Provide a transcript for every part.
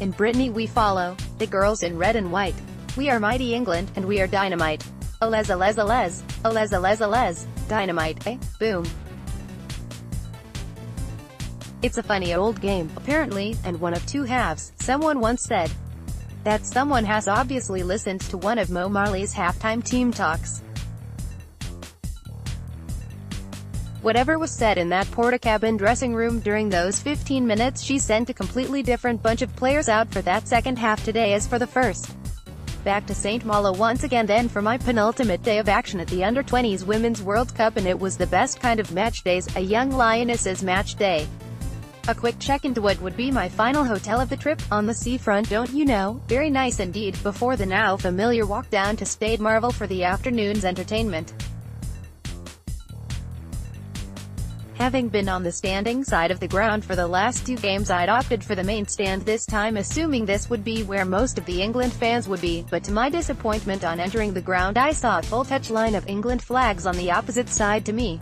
In Brittany we follow, the girls in red and white. We are mighty England, and we are dynamite. Allez, allez, allez. Allez, allez, allez. Dynamite, eh? Boom. It's a funny old game, apparently, and one of two halves, someone once said. That someone has obviously listened to one of Mo Marley's halftime team talks. Whatever was said in that portacabin dressing room during those 15 minutes, she sent a completely different bunch of players out for that second half today as for the first. Back to St. Malo once again then for my penultimate day of action at the Under-20s Women's World Cup, and it was the best kind of match days, a young Lionesses match day. A quick check into what would be my final hotel of the trip, on the seafront, don't you know, very nice indeed, before the now familiar walk down to Stade Marvel for the afternoon's entertainment. Having been on the standing side of the ground for the last two games, I'd opted for the main stand this time, assuming this would be where most of the England fans would be, but to my disappointment on entering the ground I saw a full touchline of England flags on the opposite side to me.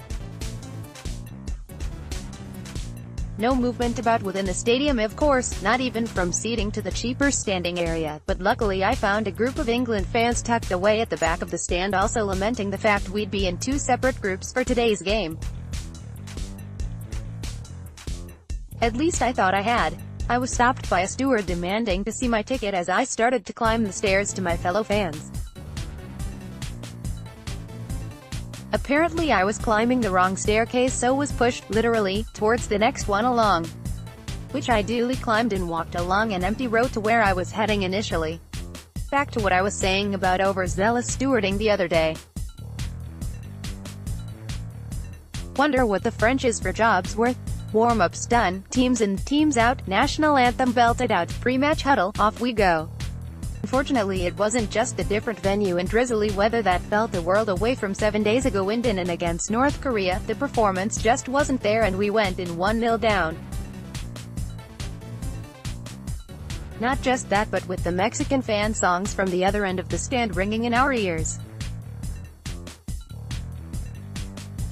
No movement about within the stadium, of course, not even from seating to the cheaper standing area, but luckily I found a group of England fans tucked away at the back of the stand, also lamenting the fact we'd be in two separate groups for today's game. At least I thought I had. I was stopped by a steward demanding to see my ticket as I started to climb the stairs to my fellow fans. Apparently I was climbing the wrong staircase, so was pushed, literally, towards the next one along, which I duly climbed and walked along an empty road to where I was heading initially. Back to what I was saying about overzealous stewarding the other day. Wonder what the French is for jobs worth. Warm-ups done, teams in, teams out, national anthem belted out, pre-match huddle, off we go. Unfortunately it wasn't just the different venue and drizzly weather that felt a world away from 7 days ago in Dynamite against North Korea. The performance just wasn't there and we went in 1-0 down. Not just that, but with the Mexican fan songs from the other end of the stand ringing in our ears.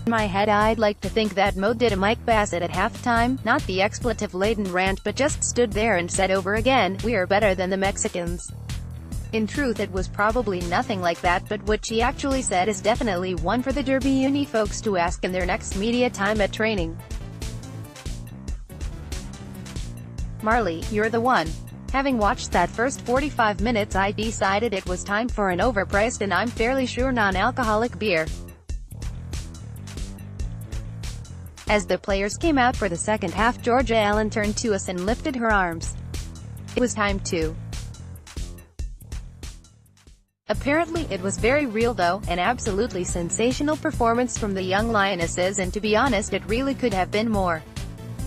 In my head I'd like to think that Mo did a Mike Bassett at halftime, not the expletive-laden rant, but just stood there and said over again, "We are better than the Mexicans." In truth it was probably nothing like that, but what she actually said is definitely one for the Derby Uni folks to ask in their next media time at training. Marley, you're the one. Having watched that first 45 minutes I decided it was time for an overpriced and I'm fairly sure non-alcoholic beer. As the players came out for the second half, Georgia Allen turned to us and lifted her arms. It was time to. Apparently it was very real though, an absolutely sensational performance from the young Lionesses, and to be honest it really could have been more.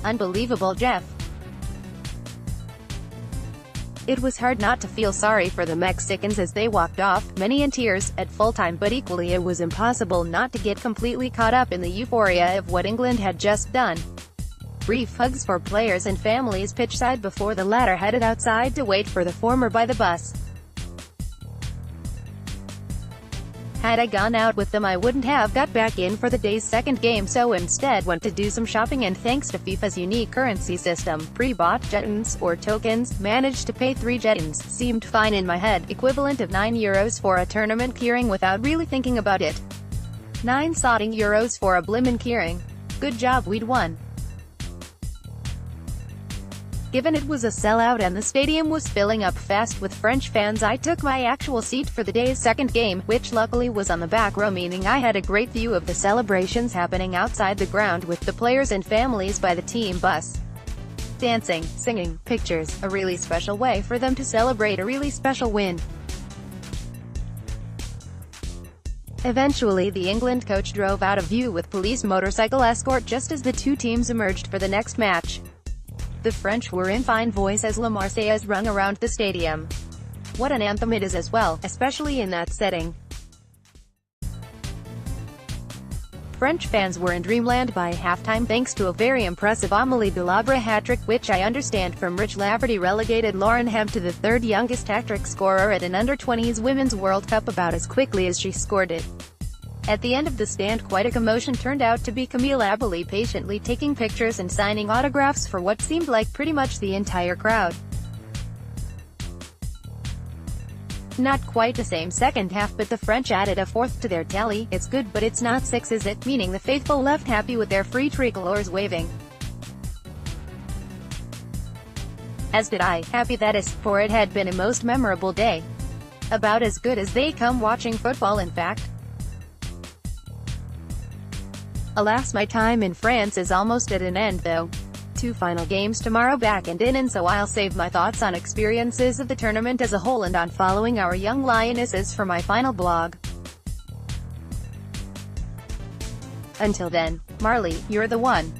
Unbelievable, Jeff. It was hard not to feel sorry for the Mexicans as they walked off, many in tears, at full time, but equally it was impossible not to get completely caught up in the euphoria of what England had just done. Brief hugs for players and families pitchside before the latter headed outside to wait for the former by the bus. Had I gone out with them I wouldn't have got back in for the day's second game, so instead went to do some shopping, and thanks to FIFA's unique currency system, pre-bought jetons, or tokens, managed to pay 3 jetons, seemed fine in my head, equivalent of €9 for a tournament keyring without really thinking about it. 9 sodding euros for a blimmin' keyring. Good job, we'd won. Given it was a sellout and the stadium was filling up fast with French fans, I took my actual seat for the day's second game, which luckily was on the back row, meaning I had a great view of the celebrations happening outside the ground with the players and families by the team bus. Dancing, singing, pictures, a really special way for them to celebrate a really special win. Eventually the England coach drove out of view with police motorcycle escort just as the two teams emerged for the next match. The French were in fine voice as La Marseillaise rung around the stadium. What an anthem it is as well, especially in that setting. French fans were in dreamland by halftime thanks to a very impressive Amélie Delabra hat-trick, which I understand from Rich Laverty relegated Lauren Hemp to the third youngest hat-trick scorer at an Under-20s Women's World Cup about as quickly as she scored it. At the end of the stand quite a commotion turned out to be Camille Abbely patiently taking pictures and signing autographs for what seemed like pretty much the entire crowd. not quite the same second half, but the French added a fourth to their tally. It's good but it's not six, is it? Meaning the faithful left happy with their free tricolores waving. As did I, happy that is, for it had been a most memorable day. About as good as they come watching football, in fact. Alas, my time in France is almost at an end though. 2 final games tomorrow back and in, and so I'll save my thoughts on experiences of the tournament as a whole and on following our young lionesses for my final blog. Until then, Marley, you're the one.